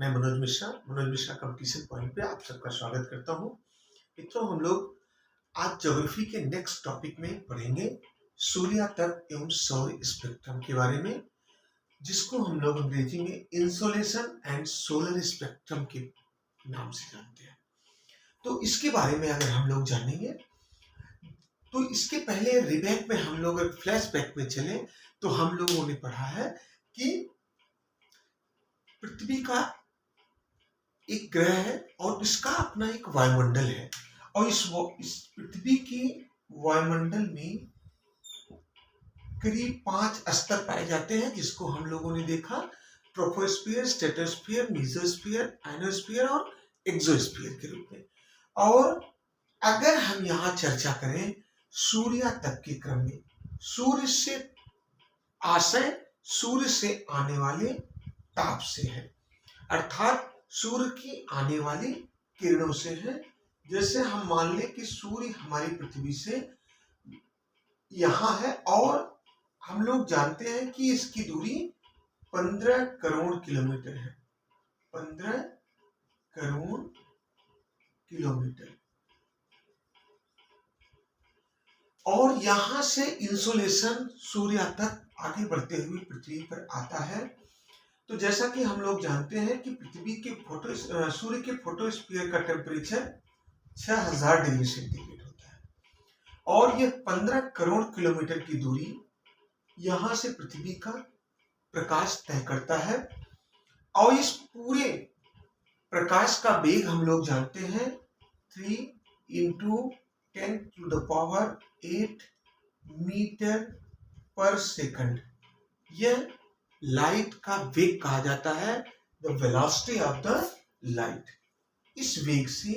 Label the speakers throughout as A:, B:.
A: मैं Manoj Mishra competition point पे आप सबका स्वागत करता हूँ। मित्रों, हम लोग आज ज्योग्राफी के नेक्स्ट टॉपिक में पढ़ेंगे सूर्य तत्व एवं सौर स्पेक्ट्रम के बारे में, जिसको हम लोग अंग्रेजी में इंसोलेशन एंड सोलर स्पेक्ट्रम के नाम से जानते हैं। तो इसके बारे में अगर हम लोग जानेंगे तो इसके पहले रिबैक में हम लोग अगर फ्लैशबैक में चले तो हम लोगों ने पढ़ा है कि पृथ्वी का एक ग्रह है और इसका अपना एक वायुमंडल है और इस पृथ्वी के वायुमंडल में करीब 5 स्तर पाए जाते हैं, जिसको हम लोगों ने देखा ट्रोपोस्फीयर, स्ट्रेटोस्फीयर, मेसोस्फीयर, आयनोस्फीयर और एक्सोस्फीयर के रूप में। और अगर हम यहाँ चर्चा करें सूर्य तक के क्रम में, सूर्य से आशय सूर्य से आने वाले ताप से है, अर्थात सूर्य की आने वाली किरणों से है। जैसे हम मान लें कि सूर्य हमारी पृथ्वी से यहाँ है और हम लोग जानते हैं कि इसकी दूरी 15 करोड़ किलोमीटर है। 15 करोड़ किलोमीटर। और यहां से इंसोलेशन सूर्य तक आगे बढ़ते हुए पृथ्वी पर आता है। तो जैसा कि हम लोग जानते हैं कि पृथ्वी के सूर्य के फोटोस्फीयर का टेम्परेचर 6000 डिग्री सेंटीग्रेड होता है और ये 15 करोड़ किलोमीटर की दूरी यहां से पृथ्वी का प्रकाश तय करता है। और इस पूरे प्रकाश का वेग हम लोग जानते हैं 3 × 10⁸ मीटर पर सेकंड। यह लाइट का वेग कहा जाता है, the velocity of the light. इस वेग से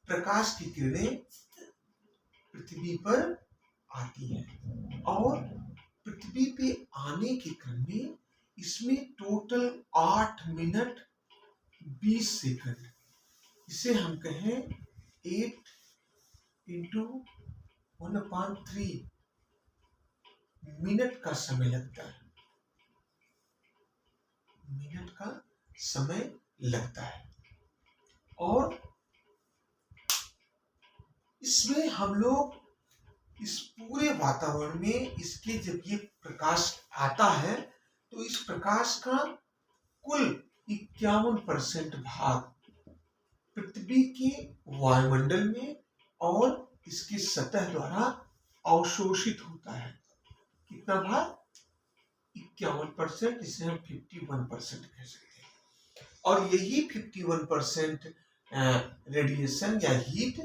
A: प्रकाश की किरणें पृथ्वी पर आती हैं और पृथ्वी पे आने के क्रम में इसमें टोटल 8 मिनट 20 सेकंड, इसे हम कहें 8 × 1/3 मिनट का समय लगता है। मिनट का समय लगता है और इसमें हम लोग इस पूरे वातावरण में इसके जब ये प्रकाश आता है तो इस प्रकाश का कुल 51% भाग पृथ्वी के वायुमंडल में और इसकी सतह द्वारा अवशोषित होता है। कितना भाग? 51%, इसे हम 51% कह सकते हैं। और यही 51% रेडिएशन या हीट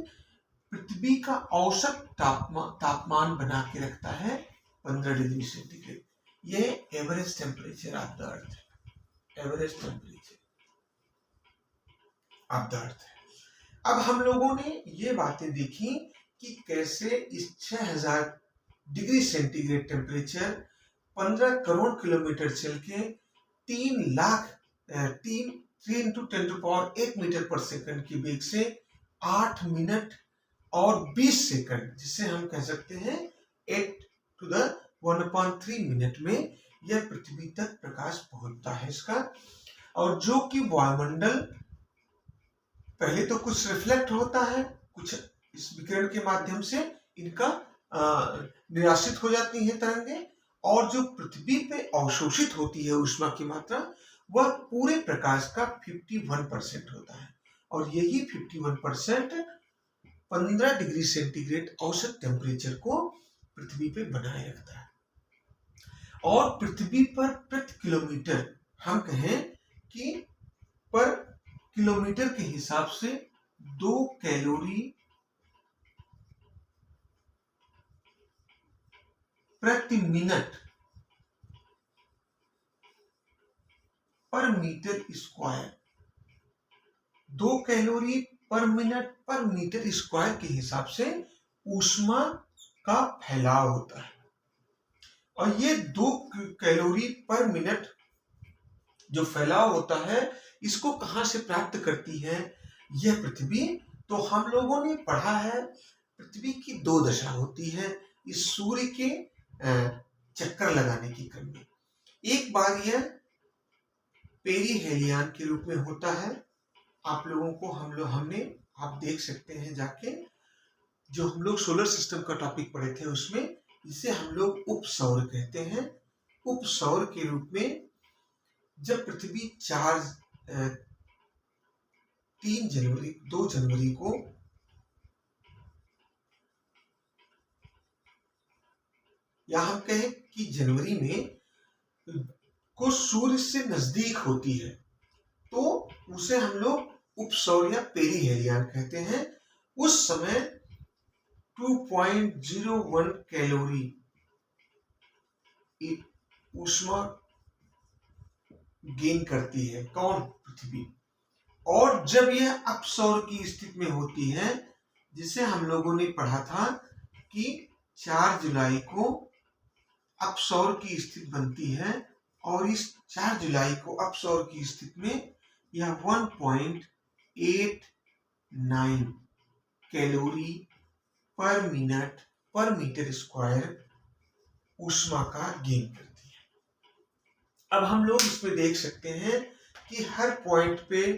A: पृथ्वी का औसत तापमान बना के रखता है 15 डिग्री सेंटीग्रेड। ये average temperature of the earth है। Average temperature of the earth है। अब हम लोगों ने ये बातें देखी कि कैसे इस 6000 degree centigrade temperature 15 crore kilometre चल के 3 × 10⁸ मीटर पर सेकंड की वेग से 8 मिनट और 20 सेकंड, जिसे हम कह सकते हैं 8⁻⁴ मिनट में यह पृथ्वी तक प्रकाश पहुंचता है इसका। और जो कि वायुमंडल पहले तो कुछ रिफ्लेक्ट होता है, कुछ इस विकिरण के माध्यम से इनका निराशित हो जाती है तरंगें, और जो पृथ्वी पे अवशोषित होती है ऊष्मा की मात्रा, वह पूरे प्रकाश का 51% होता है। और यही 51% 15 डिग्री सेंटीग्रेड औसत टेम्परेचर को पृथ्वी पे बनाए रखता है। और पृथ्वी पर प्रति किलोमीटर हम कहें कि पर किलोमीटर के हिसाब से 2 कैलोरी प्रति मिनट पर मीटर स्क्वायर, 2 कैलोरी पर मिनट पर मीटर स्क्वायर के हिसाब से ऊष्मा का फैलाव होता है। और ये 2 कैलोरी पर मिनट जो फैलाव होता है, इसको कहां से प्राप्त करती है यह पृथ्वी? तो हम लोगों ने पढ़ा है पृथ्वी की 2 दशा होती है इस सूर्य के चक्कर लगाने की क्रम में। एक बार यह पेरीहेलियन के रूप में होता है। आप लोगों को हमने आप देख सकते हैं जाके, जो हम लोग सोलर सिस्टम का टॉपिक पढ़े थे उसमें, इसे हम लोग उपसौर कहते हैं। उपसौर के रूप में जब पृथ्वी 2 जनवरी को या हम कहें कि जनवरी में को सूर्य से नजदीक होती है तो उसे हम लोग उपसौर या पेरीहेलियन कहते हैं। उस समय 2.01 कैलोरी ऊष्मा गेन करती है, कौन? पृथ्वी। और जब यह अपसौर की स्थिति में होती है, जिसे हम लोगों ने पढ़ा था कि 4 जुलाई को अपसौर की स्थिति बनती है, और इस 4 जुलाई को अपसौर की स्थिति में यह 1.89 कैलोरी पर मीटर स्क्वायर ऊष्मा का गेन करती है। अब हम लोग इसमें देख सकते हैं कि हर पॉइंट पे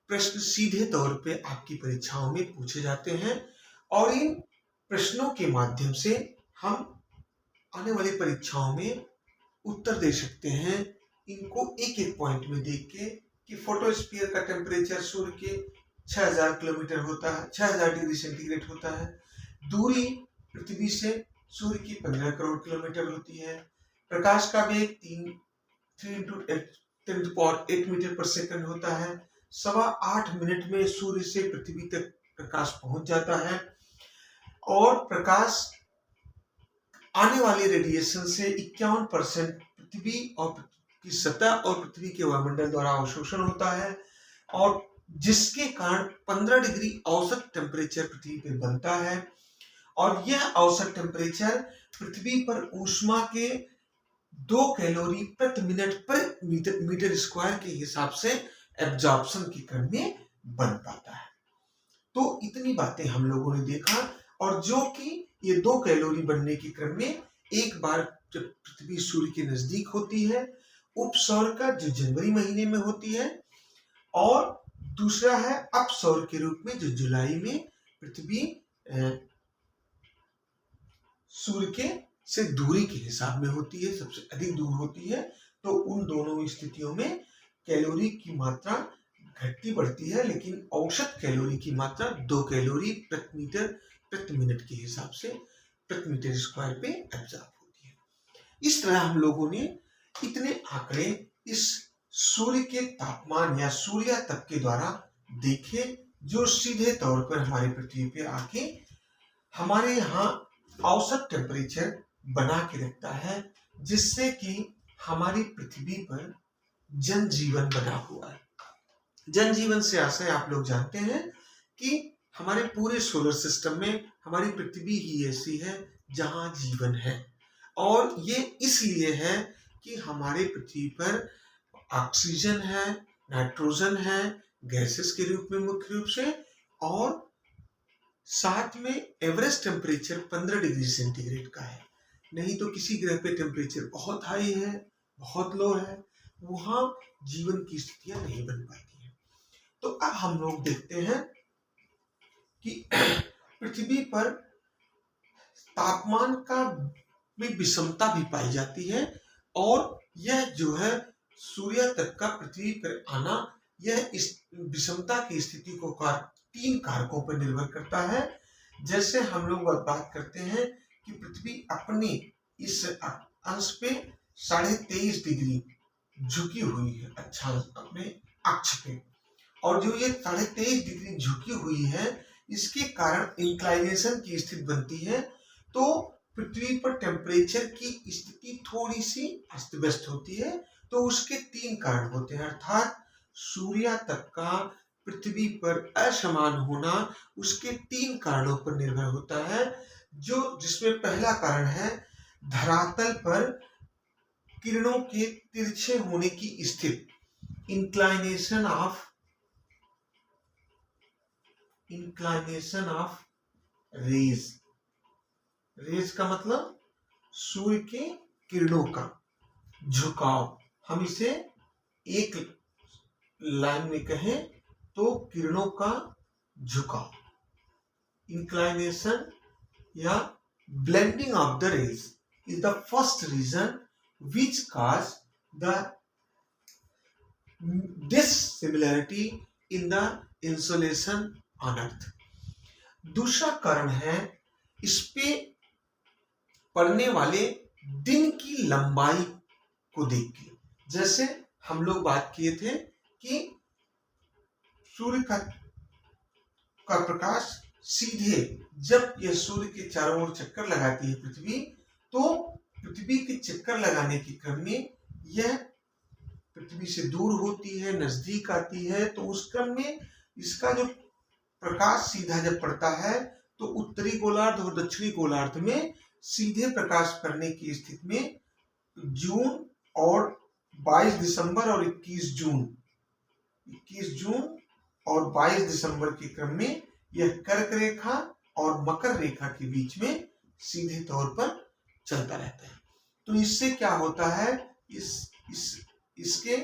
A: प्रश्न सीधे तौर पे आपकी परीक्षाओं में पूछे जाते हैं, और इन प्रश्नों के माध्यम से हम आने वाली परीक्षाओं में उत्तर दे सकते हैं। इनको एक एक पॉइंट में देख के कि फोटोस्फीयर का टेम्परेचर सूर्य के 6000 किलोमीटर होता है, 6000 डिग्री सेंटीग्रेड होता है। दूरी पृथ्वी से सूर्य की 15 करोड़ किलोमीटर होती है। प्रकाश का वेग 3 × 10⁸ मीटर पर सेकंड होता है। 8.25 मिनट में सूर्य से पृथ्वी तक प्रकाश पहुंच जाता है, और प्रकाश आने वाली रेडिएशन से 51% पृथ्वी और की सतह और पृथ्वी के वायुमंडल द्वारा अवशोषण होता है, और जिसके कारण 15 डिग्री औसत टेम्परेचर पृथ्वी पर बनता है। और यह औसत टेम्परेचर पृथ्वी पर ऊष्मा के 2 कैलोरी प्रति मिनट पर मीटर स्क्वायर के हिसाब से एब्जॉर्प्शन के क्रम में बन पाता है। तो इतनी बातें हम लोगों ने देखा, और जो कि ये 2 कैलोरी बनने के क्रम में एक बार जब पृथ्वी सूर्य के नजदीक होती है, उपसौर का जो जनवरी महीने में होती है, और दूसरा है अपसौर के रूप में जो जुलाई में पृथ्वी सूर्य के से दूरी के हिसाब में होती है, सबसे अधिक दूर होती है। तो उन दोनों स्थितियों में कैलोरी की मात्रा घटती बढ़ती है, लेकिन औसत कैलोरी की मात्रा 2 कैलोरी प्रति मिनट के हिसाब से प्रति मीटर स्क्वायर पे एब्जॉर्ब होती है। इस तरह हम लोगों ने इतने आंकड़े इस सूर्य के तापमान या सूर्यातप के द्वारा देखे, जो सीधे तौर पर हमारी पृथ्वी पे आके हमारे यहाँ औसत टेम्परेचर बना के रखता है, जिससे कि हमारी पृथ्वी पर जनजीवन बना हुआ है। जनजीवन से आशय आप लोग जानते हैं कि हमारे पूरे सोलर सिस्टम में हमारी पृथ्वी ही ऐसी है जहां जीवन है, और ये इसलिए है कि हमारे पृथ्वी पर ऑक्सीजन है, नाइट्रोजन है, गैसेस के रूप में मुख्य रूप से, और साथ में एवरेज टेम्परेचर 15 डिग्री सेंटीग्रेड का है। नहीं तो किसी ग्रह पे टेम्परेचर बहुत हाई है, बहुत लो है, वहां जीवन की स्थितियां नहीं बन पाती हैं। तो अब हम लोग देखते हैं कि पृथ्वी पर तापमान का में विषमता भी पाई जाती है, और यह जो है सूर्य तक का पृथ्वी पर आना, यह इस विषमता की स्थिति को 3 कारकों पर निर्भर करता है। जैसे हम लोग बात करते हैं कि पृथ्वी अपने इस अंश पे 23.5 डिग्री झुकी हुई है, अच्छा अपने अक्ष पे, और जो ये 23.5 डिग्री झुकी हुई है, इसके कारण इंक्लाइनेशन की स्थिति बनती है। तो पृथ्वी पर टेम्परेचर की स्थिति थोड़ी सी अस्त व्यस्त होती है। तो उसके 3 कारण होते हैं, अर्थात सूर्य तक का पृथ्वी पर असमान होना उसके 3 कारणों पर निर्भर होता है, जो जिसमें पहला कारण है धरातल पर किरणों के तिरछे होने की स्थिति, इंक्लाइनेशन ऑफ रेज का मतलब सूर्य के किरणों का झुकाव, हम इसे एक लाइन में कहें तो किरणों का झुकाव, इंक्लाइनेशन या blending of the rays is the first reason which cause the dissimilarity in the insolation on earth। दूसरा कारण है इस पे पड़ने वाले दिन की लंबाई को देख के। जैसे हम लोग बात किए थे कि सूर्य का प्रकाश सीधे जब यह सूर्य के चारों ओर चक्कर लगाती है पृथ्वी, तो पृथ्वी के चक्कर लगाने के क्रम में यह पृथ्वी से दूर होती है, नजदीक आती है, तो उस क्रम में इसका जो प्रकाश सीधा जब पड़ता है तो उत्तरी गोलार्ध और दक्षिणी गोलार्ध में सीधे प्रकाश पड़ने की स्थिति में जून और 22 दिसंबर और 21 जून और 22 दिसंबर के क्रम में यह कर्क रेखा और मकर रेखा के बीच में सीधे तौर पर चलता रहता है। तो इससे क्या होता है, इसके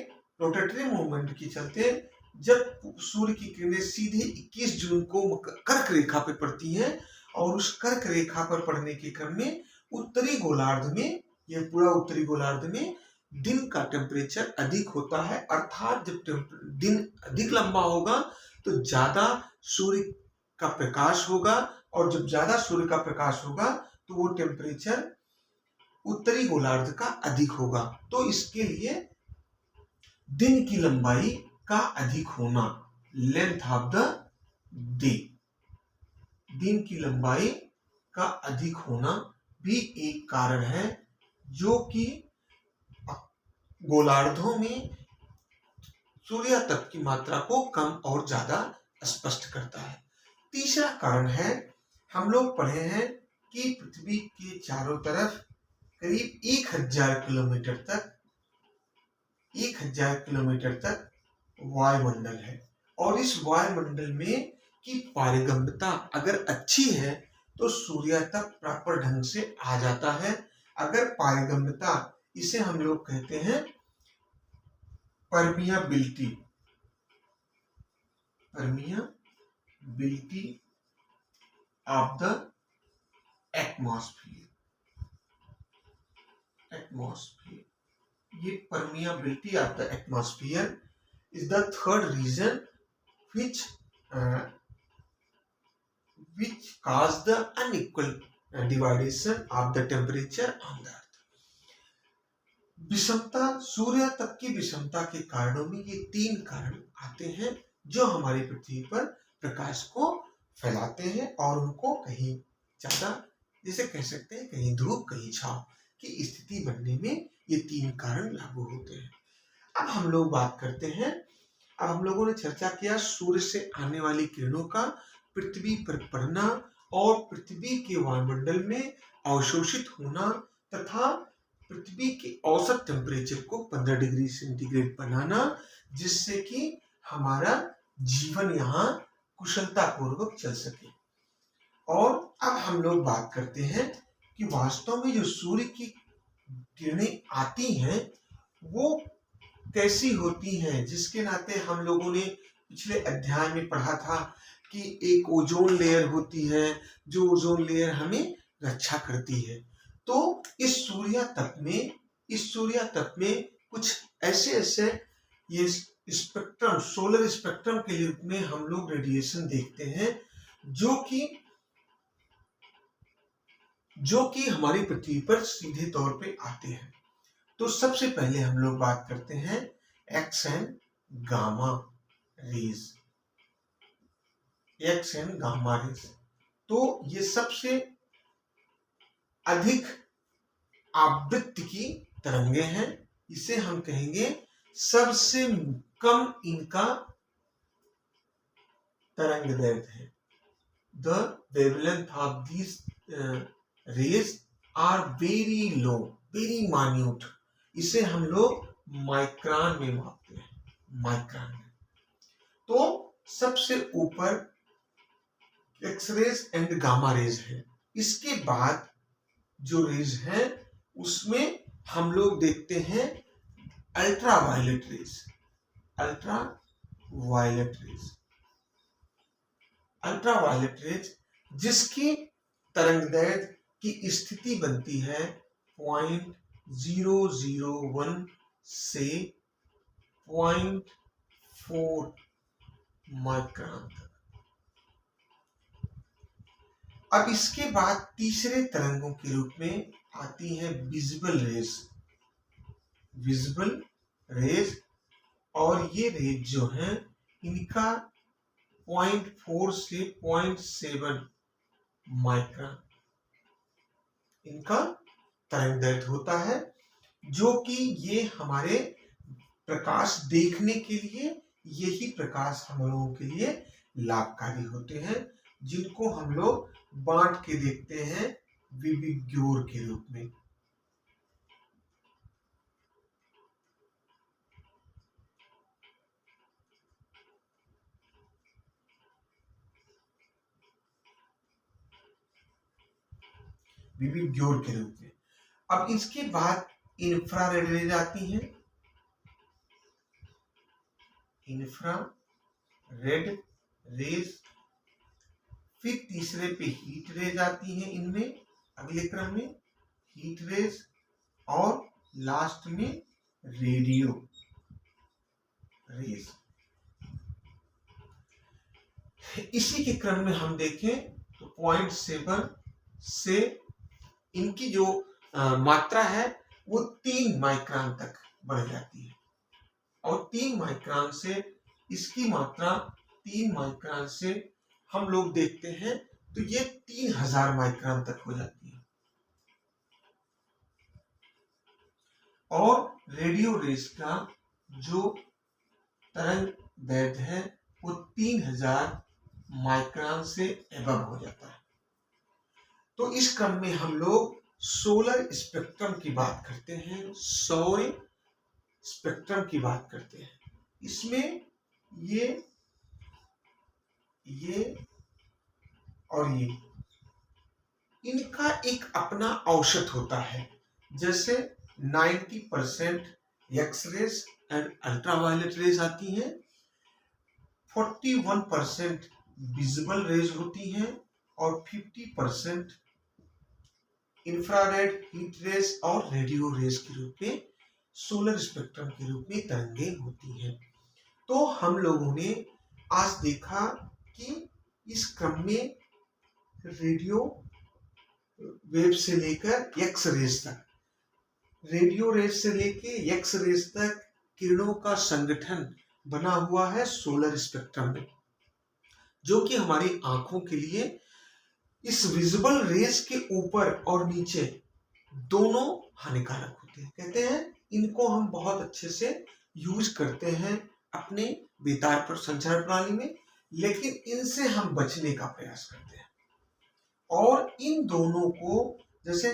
A: रोटेटरी मूवमेंट के चलते जब सूर्य की किरणें सीधे 21 जून को कर्क रेखा पर पड़ती हैं और उस कर्क रेखा पर पड़ने के क्रम में उत्तरी गोलार्ध में, यह पूरा उत्तरी गोलार्ध में दिन का टेम्परेचर अधिक होता है, अर्थात जब दिन अधिक लंबा होगा तो ज्यादा सूर्य का प्रकाश होगा, और जब ज्यादा सूर्य का प्रकाश होगा तो वो टेम्परेचर उत्तरी गोलार्ध का अधिक होगा। तो इसके लिए दिन की लंबाई का अधिक होना, लेंथ ऑफ द डे, दिन की लंबाई का अधिक होना भी एक कारण है जो कि गोलार्धों में सूर्यातप की मात्रा को कम और ज्यादा स्पष्ट करता है। तीसरा कारण है, हम लोग पढ़े हैं कि पृथ्वी के चारों तरफ करीब 1000 किलोमीटर तक वायुमंडल है, और इस वायुमंडल में की पारगम्यता अगर अच्छी है तो सूर्यातप प्रॉपर ढंग से आ जाता है। अगर पारगम्यता, इसे हम लोग कहते हैं परमियाबिलिटी ऑफ द एटमॉस्फेयर। ये permeability of the atmosphere is the third reason which cause the unequal division of the temperature on the earth। विषमता, सूर्यातप की विषमता के कारणों में ये 3 कारण आते हैं जो हमारी पृथ्वी पर प्रकाश को फैलाते हैं और उनको कहीं ज्यादा, जैसे कह सकते हैं कहीं धूप कहीं छांव की स्थिति बनने में ये 3 कारण लागू होते हैं। अब हम लोग बात करते हैं, अब हम लोगों ने चर्चा किया सूर्य से आने वाली किरणों का पृथ्वी पर पड़ना और पृथ्वी के वायुमंडल में अवशोषित होना तथा पृथ्वी के औसत टेम्परेचर को 15 डिग्री सेंटीग्रेड बनाना, जिससे कि हमारा जीवन यहाँ कुशलता पूर्वक चल सके। और अब हम लोग बात करते हैं कि वास्तव में जो सूर्य की किरणें आती हैं वो कैसी होती हैं, जिसके नाते हम लोगों ने पिछले अध्याय में पढ़ा था कि एक ओजोन लेयर होती है जो ओजोन लेयर हमें रक्षा करती है। तो इस सूर्यातप में कुछ ऐसे ये स्पेक्ट्रम, सोलर स्पेक्ट्रम के रूप में हम लोग रेडिएशन देखते हैं जो कि हमारी पृथ्वी पर सीधे तौर पे आते हैं। तो सबसे पहले हम लोग बात करते हैं एक्स एंड गामा रेज। तो ये सबसे अधिक आवृत्ति की तरंगे हैं, इसे हम कहेंगे सबसे कम इनका तरंग दैर्ध्य है। The wavelength of these rays are very low, very minute। इसे हम लोग माइक्रोन में मापते हैं, माइक्रोन में। तो सबसे ऊपर एक्सरेज एंड गामा रेज है। इसके बाद जो रेज है उसमें हम लोग देखते हैं ultraviolet rays, ultraviolet raise, ultraviolet raise जिसकी तरंगदैर्घ्य की स्थिति बनती है 0.001 से 0.4 माइक्रोन तक। अब इसके बाद तीसरे तरंगों के रूप में आती है विजिबल रेज, विजिबल रेज, और ये रेज जो है इनका 0.4 से 0.7 माइक्रोन इनका तरंगदैर्घ्य होता है, जो कि ये हमारे प्रकाश देखने के लिए, यही प्रकाश हम लोगों के लिए लाभकारी होते हैं, जिनको हम लोग बांट के देखते हैं विविग्योर के रूप में। विविग्योर के रूप में। अब इसके बाद इंफ्रारेड रेज आती हैं, इंफ्रारेड रेज, फिर तीसरे पे हीट रेज आती हैं इनमें, अगले क्रम में हीट रेज, और लास्ट में रेडियो रेज। इसी के क्रम में हम देखें तो 0.7 से इनकी जो मात्रा है वो 3 माइक्रोन तक बढ़ जाती है, और 3 माइक्रोन से इसकी मात्रा 3 माइक्रोन से हम लोग देखते हैं तो ये 3000 माइक्रोन तक हो जाती है। और रेडियो रेज का जो तरंगदैर्घ्य है वो 3000 माइक्रोन से एबव हो जाता है। तो इस क्रम में हम लोग सोलर स्पेक्ट्रम की बात करते हैं, सौर स्पेक्ट्रम की बात करते हैं। इसमें ये और ये इनका एक अपना औसत होता है, जैसे 90% एक्स-रेज एंड अल्ट्रावायलेट रेज आती हैं, 41% विजिबल रेज होती हैं, और 50% इंफ्रारेड, हीट रेज और रेडियो रेज के रूप में सोलर स्पेक्ट्रम के रूप में तरंगें होती हैं। तो हम लोगों ने आज देखा कि इस क्रम में रेडियो वेव से लेकर एक्स रेज तक, रेडियो रेज से लेकर एक्स रेज तक किरणों का संगठन बना हुआ है सोलर स्पेक्ट्रम में, जो कि हमारी आंखों के लिए इस विजिबल रेज के ऊपर और नीचे दोनों हानिकारक होते हैं। कहते हैं इनको हम बहुत अच्छे से यूज करते हैं अपने बेतार पर संचार प्रणाली में, लेकिन इनसे हम बचने का प्रयास करते हैं। और इन दोनों को, जैसे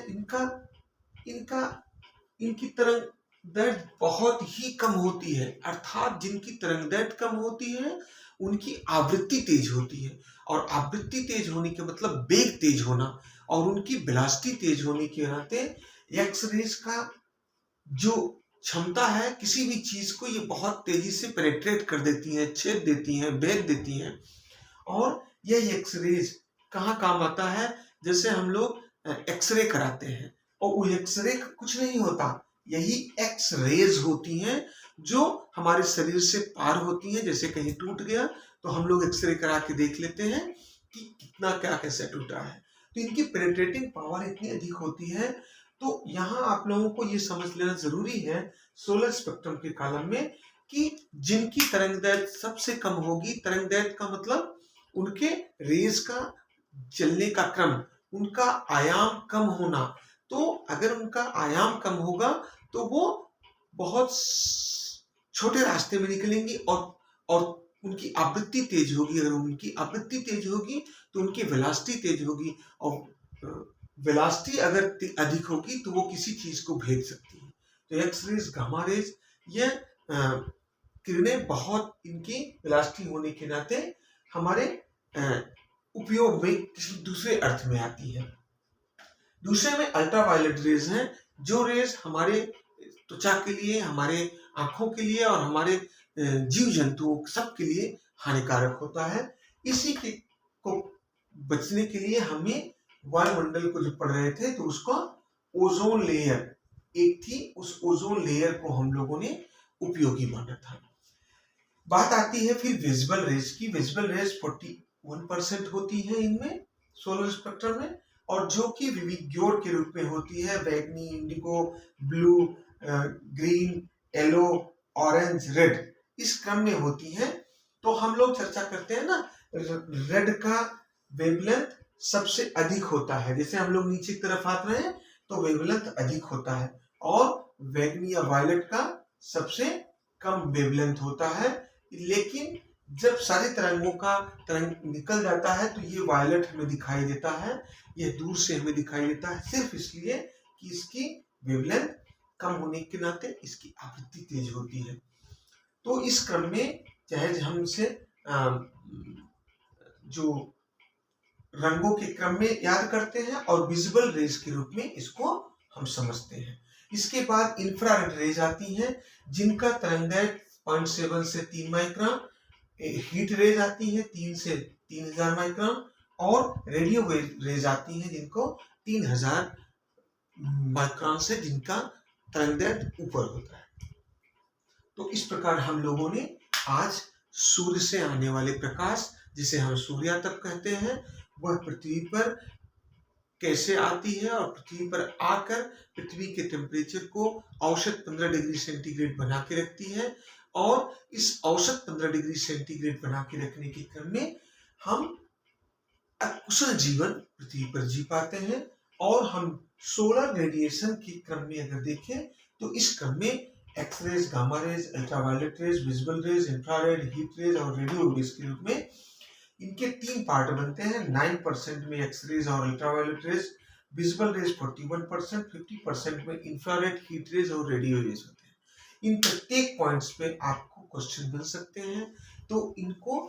A: इनकी तरंगदैर्घ्य बहुत ही कम होती है, अर्थात जिनकी तरंगदैर्घ्य कम होती है उनकी आवृत्ति तेज होती है, और आवृत्ति तेज होने के मतलब वेग तेज होना, और उनकी वेलोसिटी तेज होने के नाते एक्स रेज का जो क्षमता है किसी भी चीज को ये बहुत तेजी से पेनिट्रेट कर देती हैं, छेद देती हैं, भेद देती हैं। और यह एक्स रेज कहाँ काम आता है, जैसे हम लोग एक्सरे कराते हैं और वो एक्सरे कुछ नहीं होता, यही एक्स रेज होती हैं जो हमारे शरीर से पार होती हैं। जैसे कहीं टूट गया तो हम लोग एक्सरे करा के देख लेते हैं कि कितना क्या कैसे टूटा है, तो इनकी पेनिट्रेटिंग पावर इतनी अधिक होती है। तो यहाँ आप लोगों को ये समझ लेना जरूरी है सोलर स्पेक्ट्रम के कॉलम में कि जिनकी तरंगदैर्घ्य सबसे कम होगी, तरंगदैर्घ्य का मतलब उनके रेज का चलने का क्रम, उनका आयाम कम होना। तो अगर उनका आयाम कम होगा तो वो बहुत छोटे रास्ते में निकलेंगी, और उनकी आवृत्ति तेज होगी। अगर उनकी आवृत्ति तेज होगी तो उनकी वेलोसिटी तेज होगी, और वेलोसिटी अगर अधिक होगी तो वो किसी चीज को भेज सकती है। तो एक्स रेज, गामा रेज, यह किरणें बहुत इनकी वेलोसिटी होने के नाते हमारे उपयोग में किसी दूसरे अर्थ में आती है। दूसरे में अल्ट्रावायलेट रेज हैं, जो रेज हमारे त्वचा के लिए, हमारे आंखों के लिए और हमारे जीव जंतुओं सबके लिए हानिकारक होता है। इसी के को बचने के लिए हमें वायुमंडल को जो पढ़ रहे थे तो उसका ओजोन लेयर एक थी, उस ओजोन लेयर को हम लोगों ने उपयोगी माना था। बात आती है फिर विजिबल रेज की। विजिबल रेज 41% होती है इनमें सोलर स्पेक्ट्रम में, और जो कि विविग्योर के रूप में होती है, बैगनी, Indigo, blue, green, yellow, orange, red, इस क्रम में होती है। तो हम लोग चर्चा करते हैं ना, रेड का वेवलेंथ सबसे अधिक होता है। जैसे हम लोग नीचे की तरफ आते हैं तो वेवलेंथ अधिक होता है, और बैगनी या वायलेट का सबसे कम वेवलेंथ होता है। लेकिन जब सारी तरंगों का तरंग निकल जाता है तो ये वायलेट हमें दिखाई देता है, ये दूर से हमें दिखाई देता है, सिर्फ इसलिए कि इसकी वेवलेंथ कम होने के नाते इसकी आवृत्ति तेज होती है। तो इस क्रम में चाहे हम इसे जो रंगों के क्रम में याद करते हैं और विजिबल रेज के रूप में इसको हम समझते हैं। इसके बाद इंफ्रारेड रेज आती हैं, जिनका तरंगदैर्घ्य 0.7 से 3 माइक्रोन, हीट रेज आती है 3 से 3000 माइक्रोन, और रेडियो रेज आती हैं जिनको 3000 माइक्रोन से जिनका तरंगदैर्घ्य ऊपर होता है। तो इस प्रकार हम लोगों ने आज सूर्य से आने वाले प्रकाश, जिसे हम सूर्यातप कहते हैं, वह पृथ्वी पर कैसे आती है और पृथ्वी पर आकर पृथ्वी के टेम्परेचर को औसत 15 डिग्री सेंटीग्रेड बना के रखती है, और इस औसत 15 डिग्री सेंटीग्रेड बना के रखने के क्रम में हम अकुशल जीवन पृथ्वी पर जी पाते हैं। और हम सोलर रेडिएशन के क्रम में अगर देखें तो इस क्रम में X rays, gamma rays, ultraviolet rays, visible rays, infrared, heat rays और रेडियो रेज के रूप में इनके 3 पार्ट बनते हैं। 9% में एक्सरेज और अल्ट्रावायलेट रेज, विजिबल रेज 41%, 50% में इंफ्रारेड, हीट रेज और रेडियो रेज होते हैं। इन प्रत्येक पॉइंट्स पे आपको क्वेश्चन मिल सकते हैं, तो इनको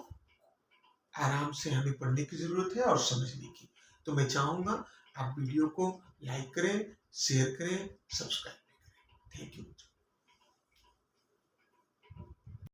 A: आराम से हमें पढ़ने की जरूरत है और समझने की। तो मैं चाहूंगा आप वीडियो को लाइक करें, शेयर करें, सब्सक्राइब करें। Thank you.